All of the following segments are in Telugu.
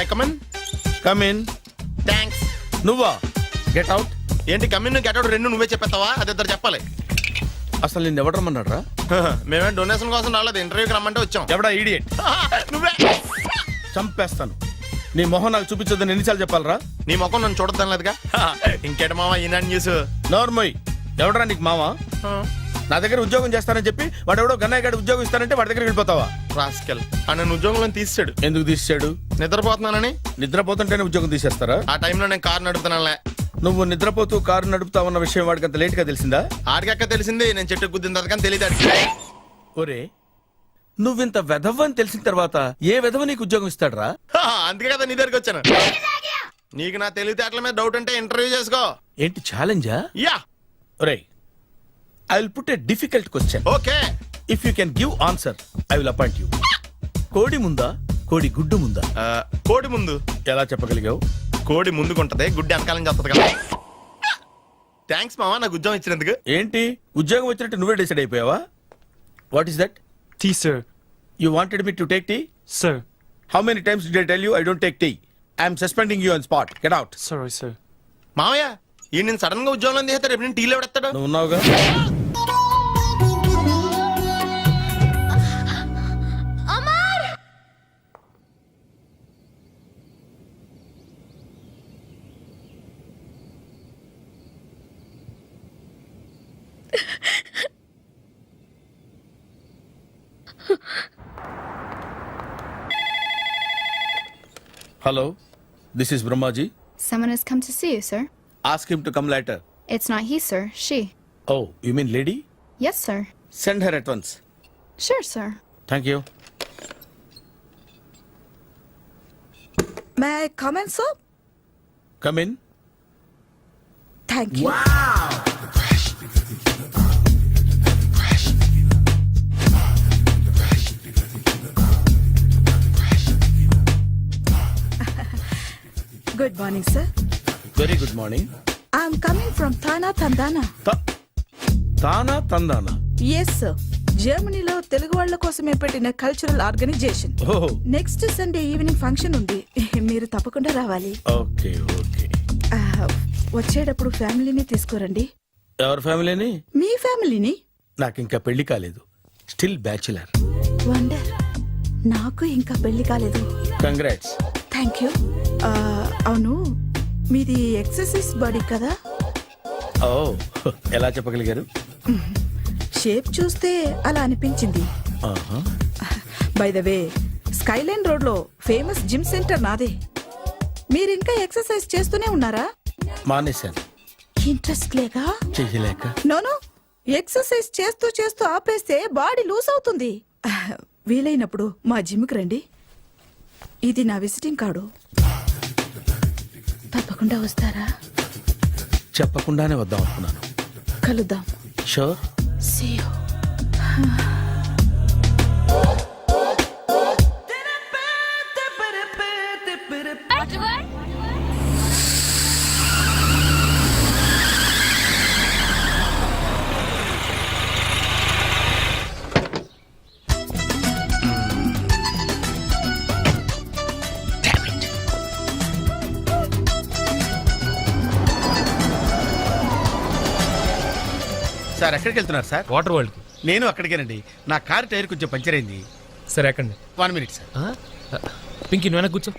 My come in. Come in. Thanks. నువ్వా? Get out. ఏంటి కమిన్ గెట్ అవుట్ రెండు నువ్వే చెప్పేస్తావా? అది ఇద్దరు చెప్పాలి. అసలు నిన్ను ఎవడు రమ్మన్నాడు రా? మేమే డొనేషన్ కోసం రాలేదు, ఇంటర్వ్యూకి రమ్మంటే వచ్చాం. ఎవడా ఈడియట్? నువ్వే. చంపేస్తాను. నీ మొహం నాకు చూపించొద్దని ఎన్నిసార్లు చెప్పాలరా? నీ ముఖం నన్ను చూడద్దాం లేదుగా. ఇంకేట మామ ఈనాడు న్యూస్. నోర్మోయ్. ఎవడరా నీకు మావా? నా దగ్గర ఉద్యోగం చేస్తానని చెప్పి వాడు ఎవడో గన్నయ్య గారి ఉద్యోగం ఇస్తానంటే వాడి దగ్గర వెళ్ళిపోతావా? రాస్కెల్. నన్ను ఉద్యోగంలో తీసాడు. ఎందుకు తీసాడు? నిద్రపోతున్నానని. నిద్రపోతుంటేనే ఉద్యోగం తీసేస్తారా? ఆ టైంలో నేను కారు నడుపుతున్నానులే. నువ్వు నిద్రపోతూ కారు నడుపుతావన్న విషయం వాడికి అంత లేట్ గా తెలిసిందా? ఆడికక్క తెలిసింది, నేను చెట్టు గుద్దిన తర్వాత కానీ తెలియదు ఆడికి. ఒరే, నువ్వింత వెధవ్ అని తెలిసిన తర్వాత ఏ వెధవ నీకు ఉద్యోగం ఇస్తాడరా? అందుకే కదా నీ దగ్గరికి వచ్చాను. నీకు నా తెలివితేటల మీద డౌట్ అంటే ఇంటర్వ్యూ చేసుకో. ఏంటి ఛాలెంజా? యా. ఒరే, I will put a difficult question. Okay. If you can give answer I will appoint you. కోడి ముందా, కోడి గుడ్డు ముందా? కోడి ముందు. ఎలా చెప్పగలిగావు? కోడి ముందుకుంటది, గుడ్డి వెనకాలని చేస్తుంది కదా. థ్యాంక్స్ మామా నాకు ఉద్యోగం ఇచ్చినందుకు. ఏంటి ఉద్యోగం వచ్చినట్టు నువ్వే డిసైడ్ అయిపోయావా? What is that? Tea, sir. You wanted me to take tea? Sir. How many times did I tell you I don't take tea? I am suspending you on spot. Get out. Sorry, sir. మామయ్య ఈ నేను సడన్ గా ఉద్యోగంలో తీస్తాడు, రేపు నేను టీలో పెడతాడు. నువ్వు ఉన్నావుగా? Hello, this is Brahmaji. Someone has come to see you, sir. Ask him to come later. It's not he, sir. She. Oh, you mean lady? Yes, sir. Send her at once. Sure, sir. Thank you. May I come in, sir? Come in. Thank you. Good morning, sir. Very good morning. I'm coming from Thana Tandana. తానా తందానా? Yes, sir. జర్మనీలో తెలుగు వాళ్ళ కోసమే పెట్టిన కల్చరల్ ఆర్గనైజేషన్. ఓహ్, నెక్స్ట్ సండే ఈవినింగ్ ఫంక్షన్ ఉంది, మీరు తప్పకుండా రావాలి. Okay okay. వచ్చేటప్పుడు ఫ్యామిలీని తీసుకురండి. ఎవరి ఫ్యామిలీని? మీ ఫ్యామిలీని. నాకు ఇంకా పెళ్లి కాలేదు, స్టిల్ బ్యాచులర్. వండర్. నాకు ఇంకా పెళ్లి కాలేదు. కంగ్రాట్స్. Thank you. అవును, మీది ఎక్సర్సైజ్ బాడీ కదా? ఓ, ఎలా చెప్పగలిగారు? షేప్ చూస్తే అలా అనిపించింది. ఆహా. By the way, Skyline road లో ఫేమస్ జిమ్ సెంటర్ నాదే. మీరు ఇంకా ఎక్సర్సైజ్ చేస్తూనే ఉన్నారా? మానేశాను. ఇంట్రెస్ట్ లేగా? చెయ్యలేక. నోను, ఎక్సర్సైజ్ చేస్తూ చేస్తూ ఆపేస్తే బాడీ లూజ్ అవుతుంది. వీలైనప్పుడు మా జిమ్కి రండి. ఇది నా విజిటింగ్ కార్డు. తప్పకుండా వస్తారా? చెప్పకుండానే వద్దాం అనుకున్నాను. కలుద్దాం. షూర్. See you. సార్ ఎక్కడికి వెళ్తున్నారు సార్? Water world. నేను అక్కడికేనండి. నా కార్ టైర్ కొంచెం పంచర్ అయింది. సరే ఎక్కండి. 1 minute సార్. పింకీ నువ్వు వెనక్కి కూర్చో.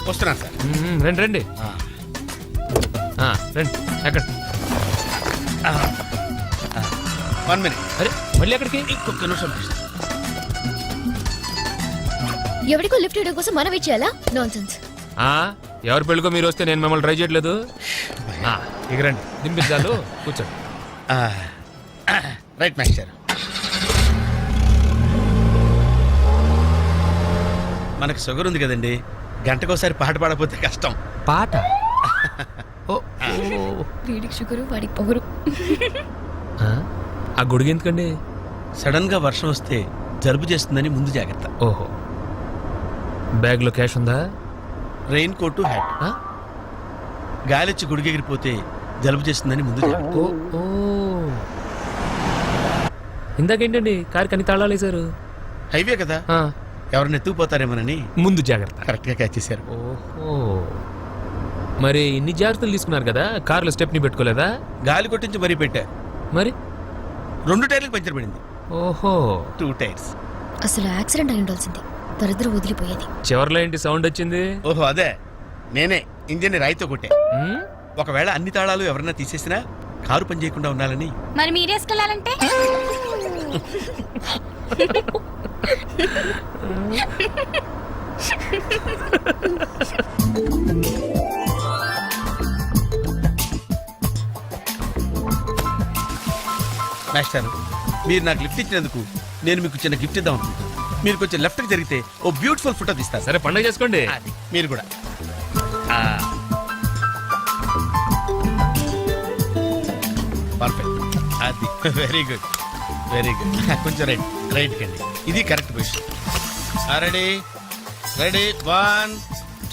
వస్తున్నాను సార్. రండి రండి. రండి ఎక్కండి. 1 minute. అరే మళ్ళీ ఎక్కడికి? ఇంకొక నిమిషం. ఎవరికో లిఫ్ట్ ఇవ్వడం కోసం మనం ఇచ్చేయాలా? నాన్సెన్స్. ఎవరి పెళ్ళికో మీరు వస్తే నేను మిమ్మల్ని ట్రై చేయట్లేదు. ఇక రండి, దింపించాలు, కూర్చోండి. Right master. మనకు షుగర్ ఉంది కదండి, గంటకోసారి పాట పాడకపోతే కష్టం. పాట ఓ వీడికి షుగరు వాడికి పొగరు. ఆ? ఆ గొడుగు ఎందుకండి? సడన్ గా వర్షం వస్తే జలుబు చేస్తుందని ముందు జాగ్రత్త. ఓహో, బ్యాగ్లో క్యాష్ ఉందా? Rain coat, hat. ఆ? గాలిచ్చి గుడిగెగిరిపోతే జలుబు చేస్తుందని ముందు జాగ్రత్త. ఓ ఓ ఇందాకేంటండి కారు కని తాళాలు వేశారు? హైవే కదా, ఆ, ఎవరిని ఎత్తుకుపోతారేమోనని ముందు జాగ్రత్త. కరెక్ట్ గా క్యాచ్ చేశారు. ఓహో, మరి ఇన్ని జాగ్రత్తలు తీసుకున్నారు కదా, కారులో స్టెప్ని పెట్టుకోలేదా? గాలి కొట్టించి మరీ పెట్టా. మరి 2 టైర్లకు పంచర్ పడింది. ఓహో, 2 టైర్స్. అసలు యాక్సిడెంట్ అయి ఉండాల్సింది, దరిద్రం వదిలిపోయేది. చివర్లో ఏంటి సౌండ్ వచ్చింది? ఓహో అదే, నేనే ఇంజిన్ రాయితో కొట్టే. ఉమ్, ఒకవేళ అన్ని తాళాలు ఎవరన్నా తీసేసినా కారు పని చేయకుండా ఉండాలని. మరి మీరేసుకెళ్ళాలంటే మాస్టర్, మీరు నాకు లిఫ్ట్ ఇచ్చినందుకు నేను మీకు చిన్న గిఫ్ట్ ఇద్దాం అనుకుంటున్నాను. మీరు కొంచెం లెఫ్ట్కి జరిగితే ఓ బ్యూటిఫుల్ ఫోటో తీస్తారు. సరే పండుగ చేసుకోండి. అది మీరు కూడా. పర్ఫెక్ట్, అది వెరీ గుడ్, వెరీ గుడ్. కొంచెం రైట్కి అండి, ఇది కరెక్ట్ పొజిషన్. Ready ready, 1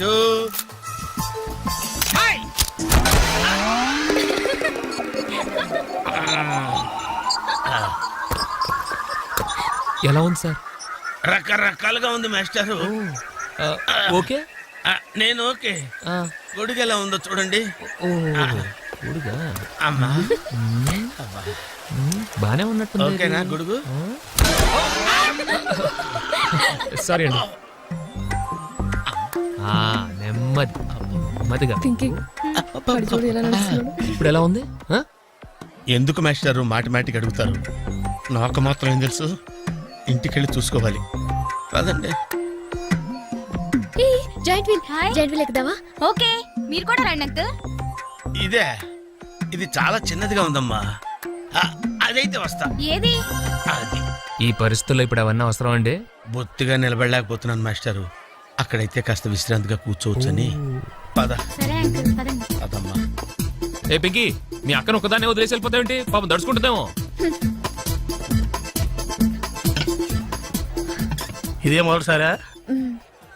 2. ఎలా ఉంది సార్? రకరకాలుగా ఉంది మాస్టారు. ఆ, ఓకే. నేను ఓకే. ఆ, గొడుగు ఎలా ఉందో చూడండి. ఓ గొడుగా? అమ్మా బానే ఉన్నట్టుంది. ఓకేనా గొడుగు? సారీ అండి. ఆ, నెమ్మది నెమ్మదిగా. ఇప్పుడు ఎలా ఉంది? ఆ? ఎందుకు మాస్టారు మాటిమాటికి అడుగుతారు? నాకు మాత్రం ఏం తెలుసు, ఇంటికెళ్ళి చూసుకోవాలి. కాదండి, joint wheel, hi. Joint wheel ఎక్కుదావా? ఓకే, మీరు కూడా రండి అంకుల్. ఇదే, ఇది చాలా చిన్నదిగా ఉందమ్మా. అదైతే వస్తా. ఏది? అది ఈ పరిస్థితుల్లో ఇప్పుడు అవన్నీ అవసరం అండి? బొత్తిగా నిలబడలేకపోతున్నాను మాస్టారు. అక్కడైతే కాస్త విశ్రాంతిగా కూర్చోవచ్చని. పద సరే అంకుల్, పదండి. పదమ్మా. ఏ పింకీ, మీ అక్కను ఒకదాన్ని వదిలేసి వెళ్ళిపోతావేంటి? పాపం దడుచుకుంటుందేమో. ఇదే మొదటిసారా?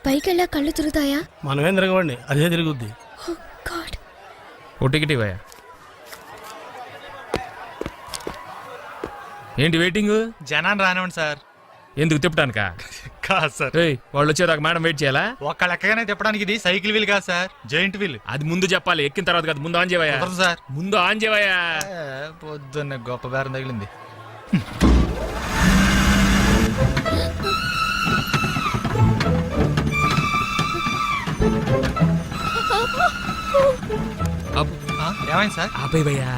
పైకి వెళ్ళా కళ్ళు తిరుగుతాయా? మనమేం తిరగవండి, అదే తిరుగుద్ది. Oh God. ఓ టికెట్ ఇవ్వయా. ఏంటి వెయిటింగ్? జనాన్ని రానివ్వండి సార్. ఎందుకు తిప్పటానికా? కాదు సార్, ఏయ్, వాళ్ళు వచ్చేదాకా మేడం వెయిట్ చేయాలా? ఒక్క లెక్కగానే తిప్పడానికి ఇది సైకిల్ వీల్ కాదు సార్, జైంట్ వీల్. అది ముందు చెప్పాలి, ఎక్కిన తర్వాత కాదు. ముందు ఆన్ చేయవయ్యా. కుదరదు సార్. ముందు ఆన్ చేయవయ్యా. పొద్దున్న గొప్ప బేరం తగిలింది. ఏమైంది సార్? ఆపేవయ్యా.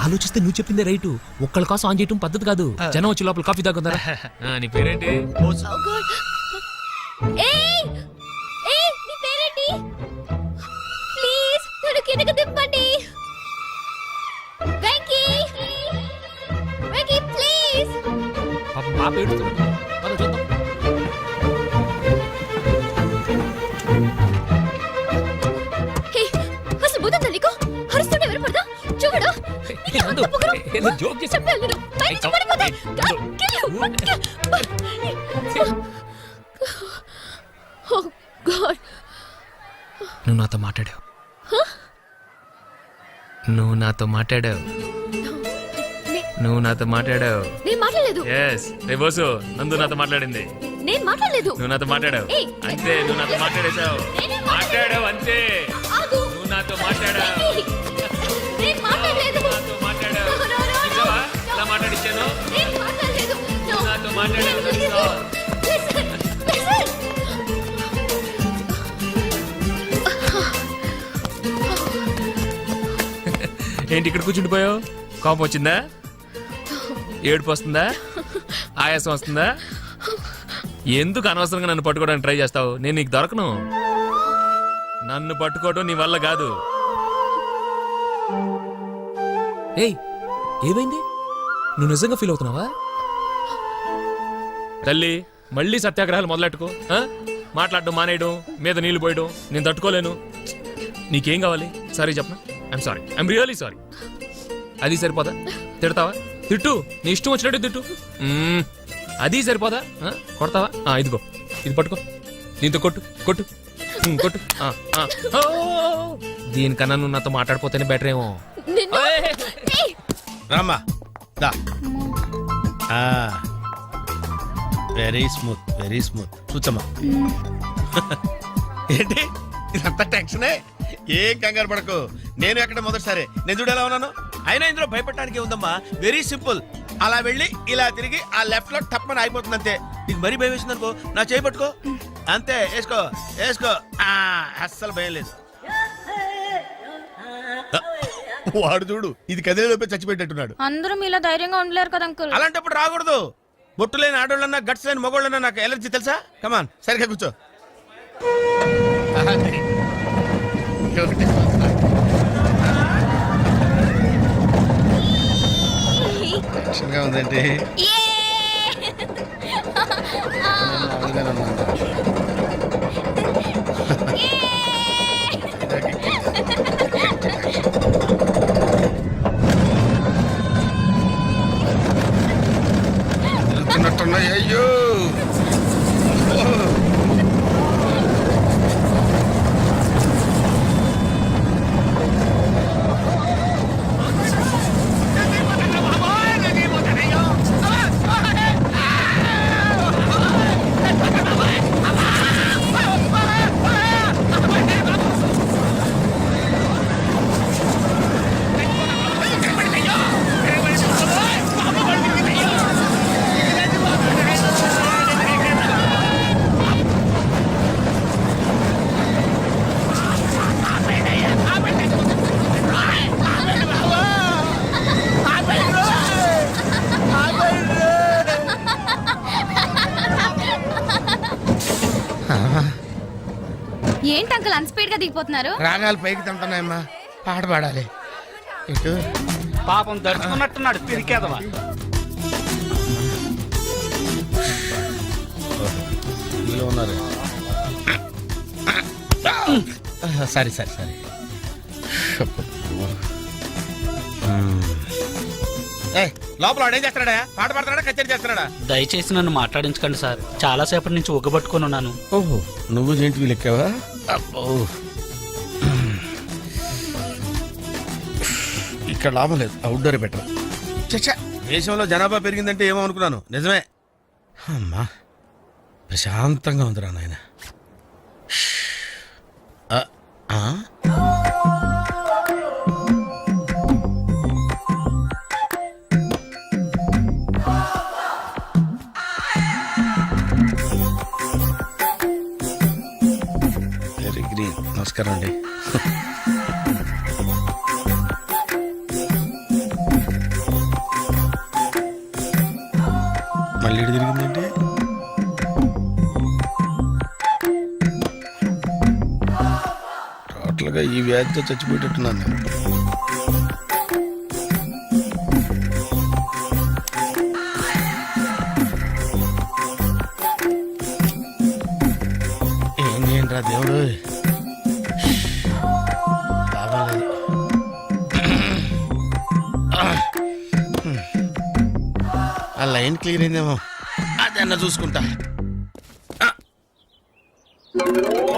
ఆలోచిస్తే నువ్వు చెప్పిందే రైటు. ఒక్కళ్ళ కోసం ఆన్ చేయటం పద్ధతి కాదు. జనం వచ్చి లోపల కాఫీ తాగుతారా? నీ పేరేంటి? Oh God. ఏయ్! ఏయ్, నీ పేరేంటి? ప్లీజ్ నన్ను కిందకి దింపండి. వెంకీ! వెంకీ, ప్లీజ్. పాపం పాప ఏడుస్తుంది. పద చూద్దాం. హే, అసలు బుద్ధుందా నీకు? అరుస్తుంటే ఎవరు పడదా? చూడు. ఏ, నందు, ఏదో జోక్ చేశా. చెప్పాను నేను. పైనుంచి పడిపోతా. Oh God. నువ్వు నాతో మాట్లాడావు. నువ్వు నాతో మాట్లాడావు. నువ్వు నాతో మాట్లాడావు. నేను మాట్లాడలేదు. ఎస్, రే బోసు, నందు నాతో మాట్లాడింది. నేను మాట్లాడలేదు. నువ్వు నాతో మాట్లాడావు. ఏయ్, అంతే, నువ్వు నాతో మాట్లాడేశావు. నేనే మాట్లాడావు అంతే. ఆగు. నువ్వు నాతో మాట్లాడావు. వెంకీ, నేను మాట్లాడలేదు. నాతో మాట్లాడావు. No, no, no, no. నిజమా? ఎలా మాట్లాడించాను? నేను మాట్లాడలేదు. No. నాతో మాట్లాడావు. Listen, listen. ఏంటి ఇక్కడ కూర్చుండిపోయావు? కోపం వచ్చిందా? ఏడుపు వస్తుందా? ఆయాసం వస్తుందా? ఎందుకు అనవసరంగా నన్ను పట్టుకోవడానికి ట్రై చేస్తావు? నేను నీకు దొరకను. నన్ను పట్టుకోవడం నీ వల్ల కాదు. ఏయ్, ఏమైంది? నువ్వు నిజంగా ఫీల్ అవుతున్నావా? తల్లి, మళ్ళీ సత్యాగ్రహాలు మొదలెట్టుకో ఆ? మాట్లాడడం మానేయడం మీద నీళ్లు పోయడం నేను తట్టుకోలేను. నీకేం కావాలి? సారీ చెప్పనా? I'm sorry, I'm really sorry. అది సరిపోదా? తిడతావా? తిట్టు, నీ ఇష్టం వచ్చినట్టు తిట్టు. అది సరిపోదా? కొడతావా? ఇదిగో ఇది పట్టుకో, దీంతో కొట్టు కొట్టు కొట్టు. దీనికన్నా నువ్వు నాతో మాట్లాడిపోతేనే బెటర్ ఏమో. రామ్మా దా. Very smooth, very smooth. కూర్చోమ్మా. ఏంటి ఇదంతా టెన్షనే? ఏం కంగారు పడకు, నేను ఎక్కడ మొదటిసారి నేను చూడు ఎలా ఉన్నాను. అయినా ఇందులో భయపడటానికి ఉందమ్మా, వెరీ సింపుల్. అలా వెళ్ళి ఇలా తిరిగి ఆ లెఫ్ట్ లో టప్పని అయిపోతుంది అంతే. నీకు మరీ భయం వేసింది అనుకో, నా చేయి పట్టుకో అంతే. వేసుకో వేసుకో, అస్సలు భయం లేదు. వాడు చూడు, ఇది కదిలేలోపే చచ్చిపెట్టేట్టున్నాడు. అందరూ మీలా ధైర్యంగా ఉండలేరు కదా అంకుల్. అలాంటప్పుడు రాకూడదు. బొట్టు లేని ఆడోళ్ళన్నా గట్స్ లేని మగోళ్ళన్నా నాకు ఎలర్జీ తెలుసా. కమాన్ సరిగ్గా కూర్చో. టెన్షన్గా ఉందండి. తిరుగుతున్నట్టున్నాయి. అయ్యో ఏంటి అంకుల్ అన్ స్పీడ్ గా దిగిపోతున్నారు? రాగాలు పైకి తంటున్నాయమ్మా, పాట పాడాలి. ఇటు పాపం దడుచుకున్నట్టున్నాడు పిరికేదవా. ఉన్నారు. సరే సరే సరే. లోపల వాడు ఏం చేస్తున్నాడా? పాట పాడుతున్నాడా, కచేరీ చేస్తున్నాడా? దయచేసి నన్ను మాట్లాడించకండి సార్, చాలా సేపటి నుంచి ఉగ్గబట్టుకొని ఉన్నాను. ఓహో, నువ్వు జేంటి లెక్కావా? అబ్బో, ఇక్కడ లాభం లేదు, అవుట్డోర్ బెటర్. చచ్చా, దేశంలో జనాభా పెరిగిందంటే ఏమో అనుకున్నాను, నిజమే. అమ్మా ప్రశాంతంగా ఉందిరా నాయన. Very green. నమస్కారం అండి. మళ్ళీ ఇటు తిరిగిందంటే టోటల్గా ఈ వ్యాధితో చచ్చిపోయేటట్టున్నాను నేను. ఏం చేయండి రా దేవుడు, లాభం లేదు. ఆ లైన్ క్లియర్ అయిందేమో, అదన్నా చూసుకుంటా.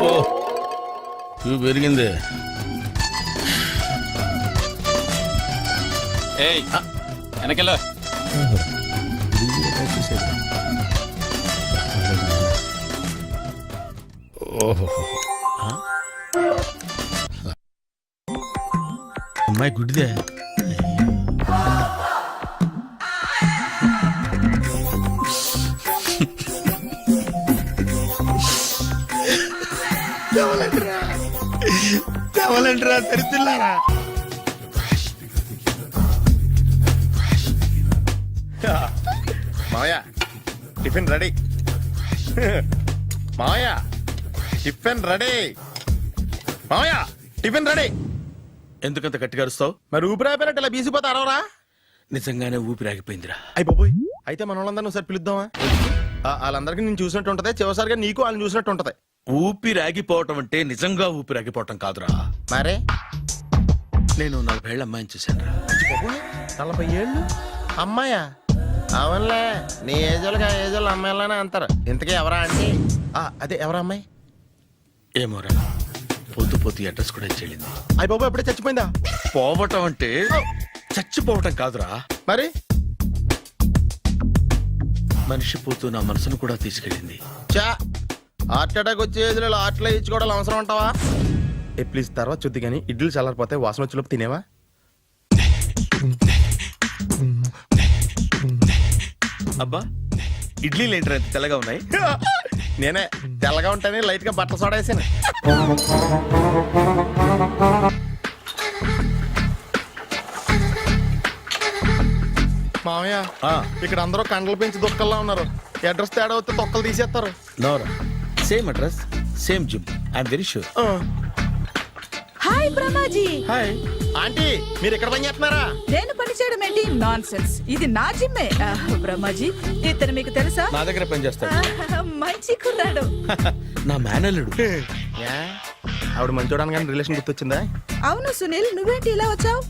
ఓ క్యూ పెరిగింది. వెనకెళ్ళ ఓహో, అమ్మాయి గుడ్డిదే. తెవలంటరా తెరుతున్నారా? మావయ్య టిఫిన్ రెడీ. మావయ్య టిఫిన్ రెడీ. మావయ్య టిఫిన్ రెడీ. ఎందుకంత గట్టిగా అరుస్తావు? మరి ఊపిరాయిపోయినట్టు ఇలా బీసిపోతే అరవరా? నిజంగానే ఊపిరాగిపోయిందిరా. అయిపోయి అయితే మన వాళ్ళందరినీ ఒకసారి పిలుద్దామా? వాళ్ళందరికీ నేను చూసినట్టు ఉంటది, చివరిసారిగా నీకు వాళ్ళని చూసినట్టు ఉంటది. ఊపిరాగిపోవటం అంటే నిజంగా ఊపిరాగిపోవటం కాదురా. మరే నేను 40 ఏళ్ళ అమ్మాయిని చూశాను రా. 40 ఏళ్ళు అమ్మాయా? అవునులే, నీ ఏజోళ్ళకి ఆ ఏజోళ్ళు అమ్మాయిలానే అంటారు. ఇంతకీ ఎవరా అంటే అదే ఎవరా అమ్మాయి? ఏమోరా, పొద్దు పొద్దు అడ్రస్ కూడా చెల్లింది. అయ్య బాబు ఎప్పుడే చచ్చిపోయిందా? పోవటం అంటే చచ్చిపోవటం కాదురా, మరి మనిషి పోతూ నా మనసును కూడా తీసుకెళ్ళింది. చా హార్ట్ అటాక్ వచ్చే ఏజ్లో హార్ట్లో ఇచ్చుకోవడం అవసరం ఉంటావా? ప్లీజ్ తర్వాత చూద్ది కానీ ఇడ్లీ చల్లారిపోతే వాసన వచ్చేలోపు తినేవా? అబ్బా, ఇడ్లీలు ఏంట్రా ఇంత తెల్లగా ఉన్నాయి? నేనే తెల్లగా ఉంటానే లైట్ గా బట్టలు సోడా వేసాను. మామయ్య, ఇక్కడ అందరూ కండలు పెంచి దుక్కల్లా ఉన్నారు. అడ్రస్ తేడా వస్తే తొక్కలు తీసేస్తారు. నోరా, same address, same gym. I'm very sure. Hi Brahmaji. Hi aunty, మీరు ఇక్కడ పని చేస్తున్నారా? నేను పని చేయడం ఏంటి? Nonsense. ఇది నా జిమ్మే. బ్రహ్మాజీ, ఇతను మీకు తెలుసా? నా దగ్గర పని చేస్తాడు. మంచి కుర్రాడు. నా మేనల్లుడు. ఆవిడ మంచోడానికి కానీ రిలేషన్ గుర్తొచ్చిందా? అవును సునీల్, నువ్వేంటి ఇలా వచ్చావు?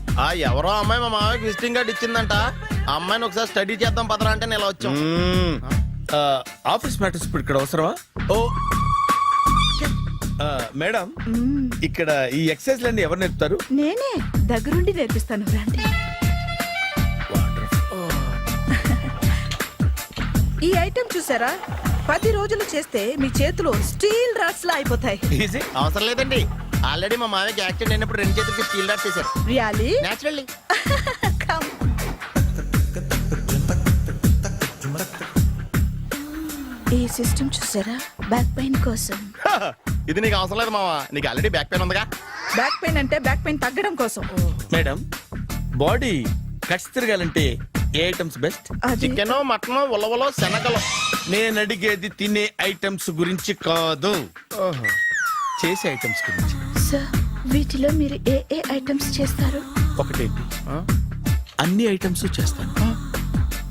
ఎవరో అమ్మాయి మా మామయ్యకి విజిటింగ్ కార్డ్ ఇచ్చిందంట. ఆ అమ్మాయిని ఒకసారి స్టడీ చేద్దాం పదరా అంటే నేను ఇలా వచ్చాం. ఆఫీస్ మ్యాటర్స్ ఇప్పుడు ఇక్కడ అవసరమా? ఓ మేడం, ఇక్కడ ఈ ఎక్సర్సైజ్ లన్నీ ఎవరు నేర్పుతారు? నేనే దగ్గరుండి నేర్పిస్తాను, రండి. ఈ ఐటెం చూసారా? 10 రోజులు చేస్తే మీ చేతులు స్టీల్ రాట్స్ లా అయిపోతాయి. ఈజీ. అవసరం లేదండి, ఆల్రెడీ మా మామయ్యకి యాక్సిడెంట్ అయినప్పుడు 2 చేతులకి స్టీల్ డాట్ చేశారు. రియల్లీ? నేచురల్లీ. Come. ఈ సిస్టమ్ చూసారా? బ్యాక్ పెయిన్ కోసం. ఇది నీకు అవసరం లేదు మావా, నీకు ఆల్రెడీ బ్యాక్ పెయిన్ ఉందిగా. బ్యాక్ పెయిన్ అంటే బ్యాక్ పెయిన్ తగ్గడం కోసం. మేడం, బాడీ కట్స్ తిరగాలంటే ఏ ఐటమ్స్ బెస్ట్? అది చికెన్, మటన్, ఉలవలో, శనగలు. నేను అడిగేది తినే ఐటమ్స్ గురించి కాదు, చేసే ఐటమ్స్ గురించి. సార్, వీటిలో మీరు ఏ ఏ ఐటమ్స్ చేస్తారు? ఒకటేంటి, అన్ని ఐటమ్స్ చేస్తాను.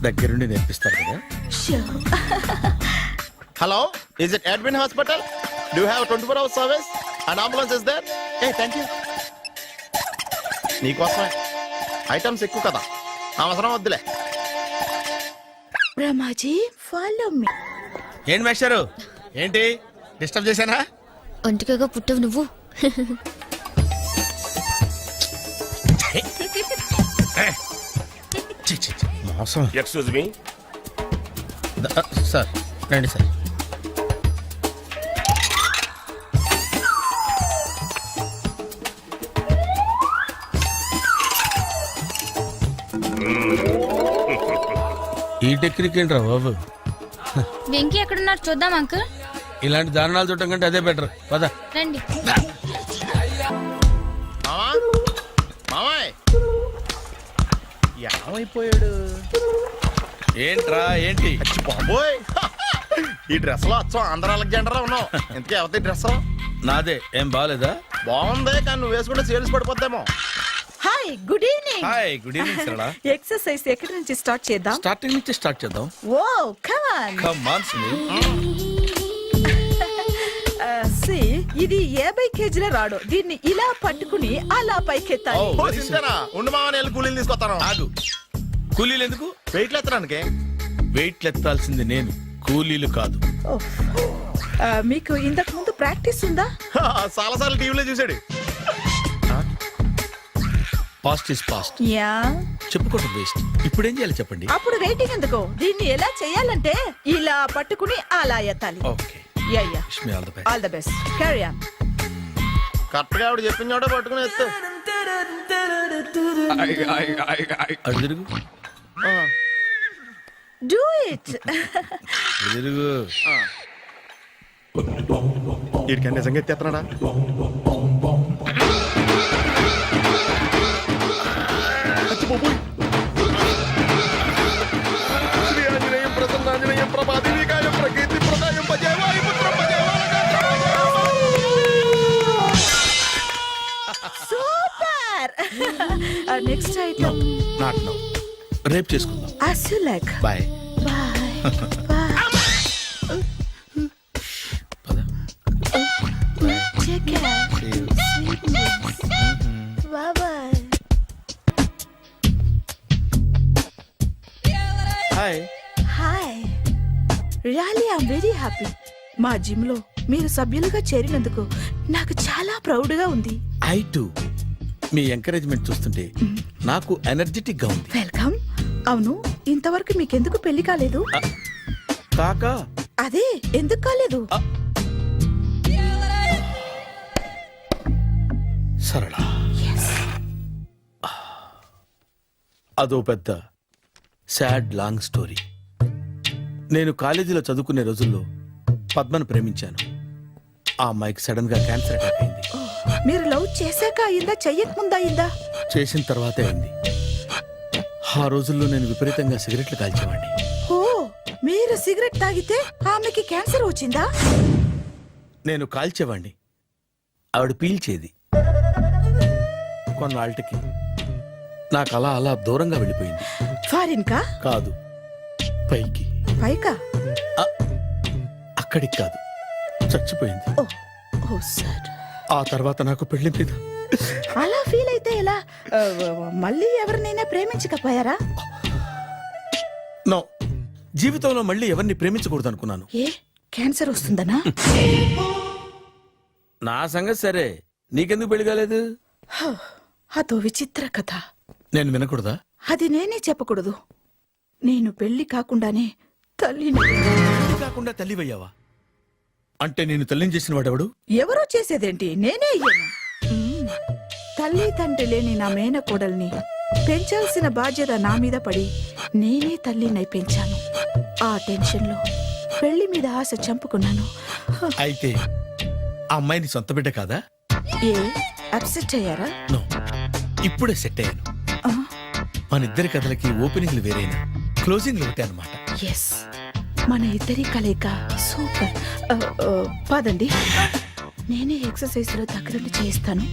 దగ్గరుండి నేర్పిస్తారు కదా. Sure. Hello, is it admin hospital? Do have 24 hours service and ambulance is there? Thank you. నీకోసమే ఐటమ్స్ ఎక్కువ కదా, అవసరం వద్దులే. Brahmaji, follow me. ఏంటి మేస్టారు, ఏంటి డిస్టర్బ్ చేశానా? ఒంటికగా పుట్టవు నువ్వు. మోసం. Excuse me. సార్ రండి సార్. ఈ టెక్నిక్ ఏంట్రా బాబు? వెంకీ ఎక్కడున్నారు చూద్దాం అంకుల్. ఇలాంటి దారుణాలు చూడటం కంటే అదే బెటర్. పద. రండి. మావా, మావాయ్ ఏమైపోయాడు? ఏంట్రా ఏంటి? బాబోయ్, ఈ డ్రెస్ లో వచ్చాం ఆంధ్ర అలెగ్జాండర్ ఉన్నావు. ఇంతకీ ఎవరి డ్రెస్? నాదే. ఏం బాగాలేదా? బాగుంది, కానీ నువ్వు వేసుకుంటే సేల్స్ పడిపోద్దేమో. Hi, good evening. Hi, good evening Sarala. Exercise ఎక్కడి నుంచి స్టార్ట్ చేద్దాం? స్టార్టింగ్ నుంచి స్టార్ట్ చేద్దాం. Oh come on. Come on Sunil. ఇది 50 కేజీల రాడు. దీన్ని ఇలా పట్టుకుని అలా పైకెత్తాలి. ఓ, చింతేనా? ఉండు మావా, నేను కూలీలు తీసుకొస్తాను. ఆగు. కూలీలు ఎందుకు? వెయిట్లు ఎత్తడానికి. వెయిట్లు ఎత్తాల్సింది నేను, కూలీలు కాదు. ఓఫ్. మీకు ఇంతకు ముందు ప్రాక్టీస్ ఉందా? చాలా సార్లు టీవీలో చూసాడు. Past is past. యా. చెప్పుకోవడం వేస్ట్. ఇప్పుడు ఏం చేయాలి చెప్పండి. అప్పుడు వెయిటింగ్ ఎందుకు? దీన్ని ఎలా చేయాలంటే ఇలా పట్టుకుని అలా ఎత్తాలి. Okay. Yeah yeah. Wish me all the best. All the best. Carry on. Correct గా ఆవిడ చెప్పిన చోట పట్టుకుని ఎత్తు. అటు తిరుగు. Do it. తిరుగు. వీడికి నిజంగా ఎత్తేస్తున్నాడా? శ్రీ ఆంజనేయం ప్రసన్నాంజనేయం ప్రభాదేవికాయం ప్రకీర్తి ప్రదాయం భజేవాయి పుత్రం super. Next item. Not now. రేపు చేసుకుందాం. As you like. Bye. Bye. Bye. Really I'm very happy. మా జిమ్ లో మీరు సభ్యులుగా చేరినందుకు నాకు చాలా ప్రౌడ్ గా ఉంది. ఐ టు మీ ఎంకరేజ్మెంట్ చూస్తుంటే నాకు ఎనర్జెటిక్ గా ఉంది. వెల్కమ్. అవును, ఇంతవరకు మీకెందుకు పెళ్లి కాలేదు? కాకా అదే ఎందుకు కాలేదు? సరళ, అదో పెద్ద సాడ్ లాంగ్ స్టోరీ. నేను కాలేజీలో చదువుకునే రోజుల్లో పద్మను ప్రేమించాను. ఆ అమ్మాయికి సడన్ గా క్యాన్సర్ అటాక్ అయింది. మీరు లవ్ చేశాక అయిందా, చెయ్యక ముందా అయిందా? చేసిన తర్వాతే అయింది. ఆ రోజుల్లో నేను విపరీతంగా సిగరెట్లు కాల్చేవాడిని. ఓ, మీరు సిగరెట్ తాగితే ఆమెకి క్యాన్సర్ వచ్చిందా? నేను కాల్చేవాణ్ణి, ఆవిడ పీల్చేది. కొన్నాళ్ళకి నాకు అలా అలా దూరంగా వెళ్ళిపోయింది. ఫారిన్ కా? కాదు, పైకి. పైకా? అక్కడికి కాదు, చచ్చిపోయింది. ఓ, ఓ సార్. ఆ తర్వాత నాకు పెళ్లి మీద అలా ఫీల్ అయితే ఎలా? మళ్ళీ ఎవరినైనా ప్రేమించకపోయారా? నో, జీవితంలో మళ్ళీ ఎవరిని ప్రేమించకూడదు అనుకున్నాను. ఏ, క్యాన్సర్ వస్తుందనా? నా సంగతి సరే, నీకెందుకు పెళ్లి కాలేదు? అదో విచిత్ర కథ. నేను వినకూడదా? అది నేనే చెప్పకూడదు. నేను పెళ్లి కాకుండానే తల్లిని. పెళ్లి కాకుండా తల్లివయ్యావా? అంటే నేను తల్లిని చేసిన వాడెవడు? ఎవరో చేసేదేంటి, నేనే అయ్యాను. తల్లి తండ్రి లేని నా మేనకోడల్ని పెంచాల్సిన బాధ్యత నా మీద పడి నేనే తల్లినై పెంచాను. ఆ టెన్షన్ లో పెళ్లి మీద ఆశ చంపుకున్నాను. అయితే ఆ అమ్మాయిని సొంత బిడ్డ కాదా? ఏ, అప్సెట్ అయ్యారా? నో, ఇప్పుడే సెట్ అయ్యాను. ఆ, మన ఇద్దరి కథలకి ఓపెనింగ్లు వేరైనా క్లోజింగ్లు ఒకటే అనమాట. ఎస్, మన ఇద్దరి కలయిక సూపర్. పదండి, నేనే ఎక్సర్సైజ్ లో దగ్గరుండి చేయిస్తాను.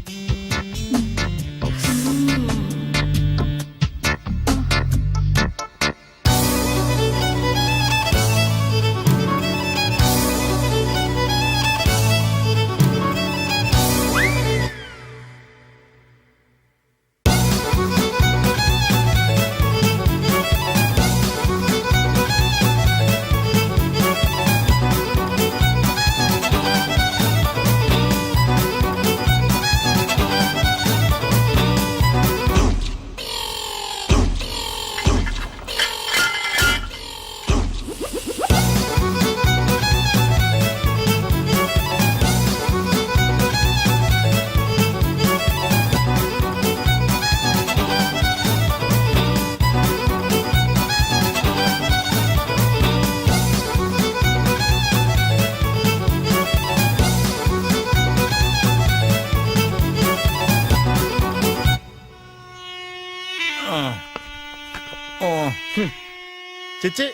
చిచ్చి,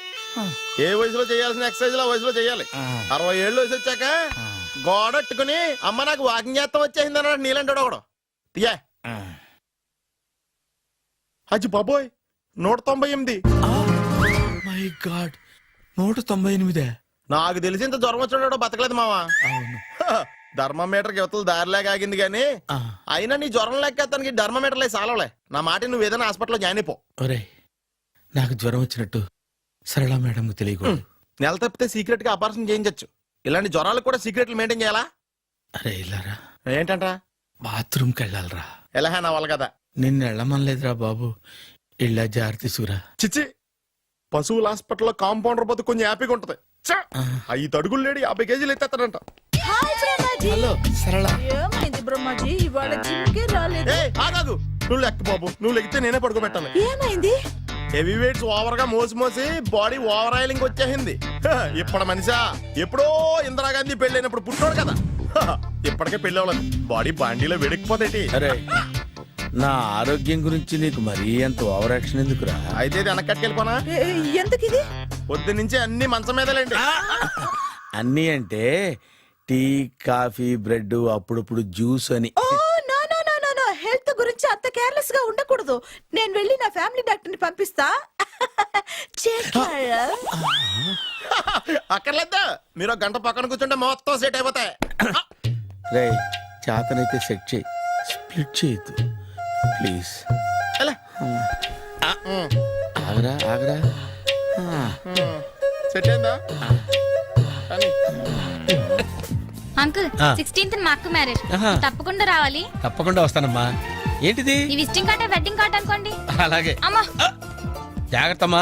ఏ వయసులో చేయాల్సిన ఎక్సర్సైజ్ ఆ వయసులో చేయాలి. 60 ఏళ్ళు వయసు వచ్చాక గోడట్టుకుని అమ్మ నాకు వాకింగ్ చేస్తాం వచ్చేసింది అన్నాడు నీలంటాడు ఒకడు. తీయా అచ్చి బాబోయ్, 198. My God, 198. నాకు తెలిసి ఇంత జ్వరం వచ్చాడో బతకలేదు మావా. అవును. ధర్మమీటర్ యువతలు దారిలాగా ఆగింది గానీ అయినా నీ జ్వరం లెక్కేస్తానికి ధర్మమీటర్లే సాలవలే. నా మాట నువ్వు ఏదైనా హాస్పిటల్లో జాయిన్ అయిపో. ఒరే, నాకు జ్వరం వచ్చినట్టు సరళ మేడంకు తెలియకూడదు. నెల తప్పితే సీక్రెట్ గా ఆపరేషన్ చేయించచ్చు. ఇలాంటి జ్వరాలకు కూడా సీక్రెట్లు మెయింటైన్ చేయాలా? అరే ఇల్లారా, ఏంటంట? బాత్రూమ్కి వెళ్ళాలరా. ఎలాహే నా వాళ్ళ కదా. నిన్ను వెళ్ళమనలేదురా బాబు, ఇళ్ళ జారి తీసుకురా. చిచ్చి, పశువుల హాస్పిటల్లో కాంపౌండర్ పోతే కొంచెం హ్యాపీగా ఉంటది. 5 అడుగులు లేడి 50 కేజీలు ఎత్తేస్తాడంట. హలో సరళ. ఏమైంది బ్రహ్మాజీ, ఇవాళ జిమ్కే రాలేదు? ఆగాదు, నువ్వు లెక్క బాబు. నువ్వు లెక్కితే నేనే పడుకోబెట్టాలి. ఏమైంది? హెవీ వెయిట్స్ ఓవర్ గా మోసి మోసి బాడీ ఓవర్ ఆయిలింగ్ వచ్చేసింది. ఇప్పుడు మనిషా ఎప్పుడో ఇందిరాగాంధీ పెళ్ళైనప్పుడు పుట్టాడు కదా, ఇప్పటికే పెళ్ళి అవ్వలేదు. బాడీ బాండీలో వెడికిపోతేటి. అరే, నా ఆరోగ్యం గురించి నీకు మరీ అంత ఓవర్ యాక్షన్ ఎందుకురా? అయితే ఇది వెనకట్టుకెళ్ళిపోనా? ఎందుకు ఇది? పొద్దు నుంచి అన్ని మంచం మీదలేండి. అన్నీ అంటే టీ, కాఫీ, బ్రెడ్, అప్పుడప్పుడు జ్యూస్ అని. Oh no no no no no, health గురించి అంత కేర్లెస్ గా ఉండకూడదు. నేను వెళ్ళి నా ఫ్యామిలీ డాక్టర్ ని పంపిస్తా. అక్కర్లేద్దా, మీరు ఒక గంట పక్కన కూర్చుంటే మొత్తం సెట్ అయిపోతాయి. రే, చేతనైతే సెట్ చేయి, స్ప్లిట్ చేయొద్దు ప్లీజ్. ఎలా? ఆగరా ఆగరా. సెట్ అయిందా కానీ అంకుల్ 16th మా అక్క మ్యారేజ్ ఆహా. తప్పకుండా రావాలి. తప్పకుండా వస్తానమ్మా. ఏంటిది? ఈ విజిటింగ్ కార్డ్ వెడ్డింగ్ కార్డ్ అనుకోండి. అలాగే. అమ్మా జాగ్రత్తమ్మా.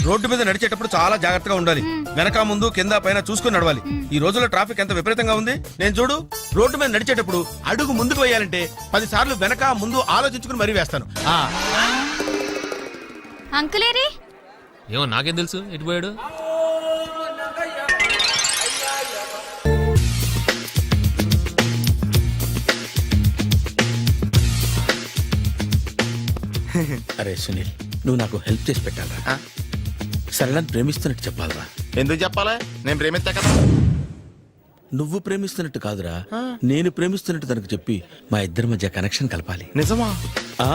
రోడ్డు మీద నడిచేటప్పుడు చాలా జాగ్రత్తగా ఉండాలి. వెనక ముందు కింద పైన చూసుకుని నడవాలి. ఈ రోజుల్లో ట్రాఫిక్ ఎంత విపరీతంగా ఉంది. నేను చూడు, రోడ్డు మీద నడిచేటప్పుడు అడుగు ముందుకు వేయాలంటే 10 సార్లు వెనక ముందు ఆలోచించుకుని మరీ వేస్తాను. అంకులేరి ఏమో నాకేం తెలుసు ఎటు పోయాడు. అరే సునీల్, నువ్వు నాకు హెల్ప్ చేసి పెట్టాలరా. సరళని ప్రేమిస్తున్నట్టు చెప్పాలరా. ఎందుకు చెప్పాలి? నేను ప్రేమిస్తా కదా. నువ్వు ప్రేమిస్తున్నట్టు కాదురా, నేను ప్రేమిస్తున్నట్టు తనకు చెప్పి మా ఇద్దరి మధ్య కనెక్షన్ కలపాలి. నిజమా? ఆ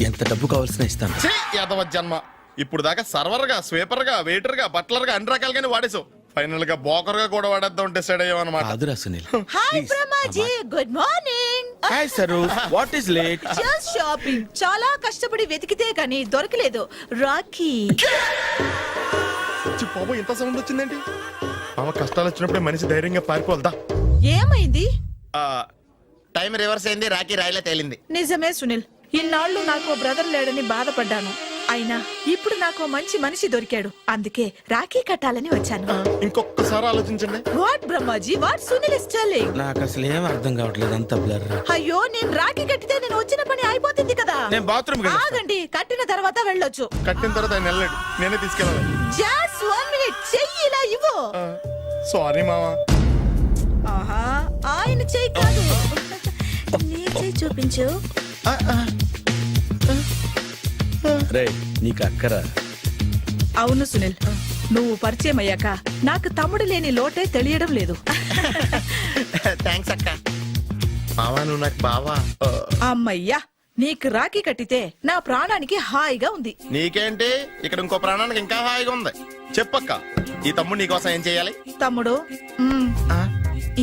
ఎంత డబ్బు కావాల్సిన ఇస్తాను. ఛీ, యాదవ జన్మ. ఇప్పుడు దాకా సర్వర్ గా, స్వీపర్ గా, వెయిటర్ గా, బట్లర్ గా అన్ని రకాలుగానే వాడేసావు. ఫైనల్ గా బోకర్ గా కూడా వాడేద్దాం డిసైడ్ అయ్యామన్నమాట. కాదురా Sunil. Hi Brahmaji, good morning. Hi sir, what is late? Just shopping. చాలా కష్టపడి వెతికితే కానీ దొరకలేదు. రాఖీ. బాబు ఇంత సౌండ్ వచ్చిందేంటి? మామ కష్టాలు వచ్చినప్పుడే మనిషి ధైర్యంగా పారిపోవాలదా. ఏమైంది? టైం రివర్స్ అయింది, రాఖీ రాయిలా తేలింది. నిజమే సునీల్, ఇన్నాళ్ళు నాకు బ్రదర్ లేడని బాధపడ్డాను. అయినా ఇప్పుడు నాకు మంచి మనిషి దొరికాడు. అందుకే రాఖీ కట్టాలని వచ్చాను. ఇంకొకసారి ఆలోచించండి. What Brahmaji, what Sunil is telling? నాకు అసలు ఏం అర్థం కావట్లేదు, అంత బ్లర్. అయ్యో, నేను రాఖీ కట్టితే నేను వచ్చిన పని అయిపోతుంది కదా. నేను బాత్రూమ్ ఆగండి, కట్టిన తర్వాత వెళ్ళొచ్చు. కట్టిన తర్వాత ఆయన వెళ్ళాడు, నేనే తీసుకెళ్ళాలి. జస్ట్ 1 minute, చెయ్యి ఇలా ఇవ్వు. సారీ మామా. ఆహా, ఆయన చెయ్యి కాదు, నీ చెయ్యి చూపించు. రే నీకు అక్కరా. అవును సునీల్, నువ్వు పరిచయం అయ్యాక నాకు తమ్ముడు లేని లోటే తెలియడం లేదు. థ్యాంక్స్ అక్క. మావా నువ్వు నాకు బావా. అమ్మయ్యా, నీకు రాఖీ కట్టితే నా ప్రాణానికి హాయిగా ఉంది. నీకేంటి, ఇక్కడ ఇంకో ప్రాణానికి ఇంకా హాయిగా ఉంది. చెప్పక్క, ఈ తమ్ముడు నీకోసం ఏం చేయాలి? తమ్ముడు,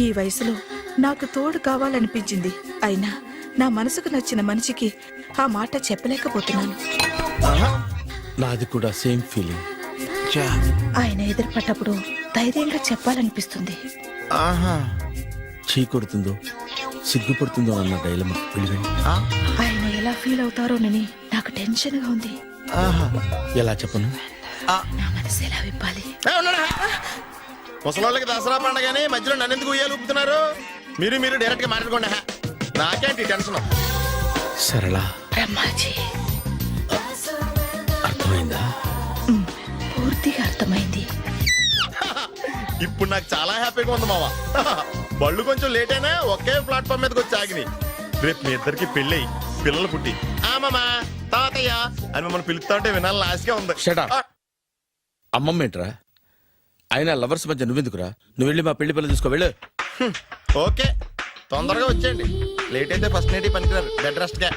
ఈ వయసులో నాకు తోడు కావాలనిపించింది. అయినా నా మనసుకు నచ్చిన మనిషికి ఆ మాట చెప్పలేకపోతున్నాను. నాది కూడా సేమ్ ఫీలింగ్. ఆయన ఎదురుపడ్డప్పుడు ధైర్యంగా చెప్పాలనిపిస్తుంది. చీ కొడుతుందో సిగ్గుపడుతుందో అన్న డైలమా. ఆయన ఎలా ఫీల్ అవుతారోనని నాకు టెన్షన్ గా ఉంది. ఎలా చెప్పను? నా మనసు ఎలా విప్పాలి? ముసలోళ్ళకి దసరా పండగని మధ్యలో నన్ను ఎందుకు ఉయ్యాలు ఊపుతున్నారు? మీరు డైరెక్ట్ గా మాట్లాడుకోండి. నాకేంటి టెన్షన్? సరళ, బ్రహ్మాజీ, అర్థమైందా? పూర్తిగా అర్థమైంది. ఇప్పుడు నాకు చాలా హ్యాపీగా ఉంది మావా. బళ్ళు కొంచెం లేట్ అయినా ఒకే ప్లాట్ఫామ్ మీదకి వచ్చి ఆగినాయి. రేపు మీ ఇద్దరికి పెళ్ళి పిల్లలు పుట్టి మామా తాతయ్య అని మమ్మల్ని పిలుస్తా ఉంటే వినాలని ఆశగా ఉంది. Shut up. అమ్మమ్మ ఏంట్రా? అయినా లవర్స్ మధ్య నువ్వెందుకురా? నువ్వు వెళ్ళి మా పెళ్లి పిల్లలు తీసుకో వెళ్ళు. ఓకే, తొందరగా వచ్చేయండి. లేట్ అయితే ఫస్ట్ నైట్ పనికిరారు, బెడ్ రెస్ట్ గా.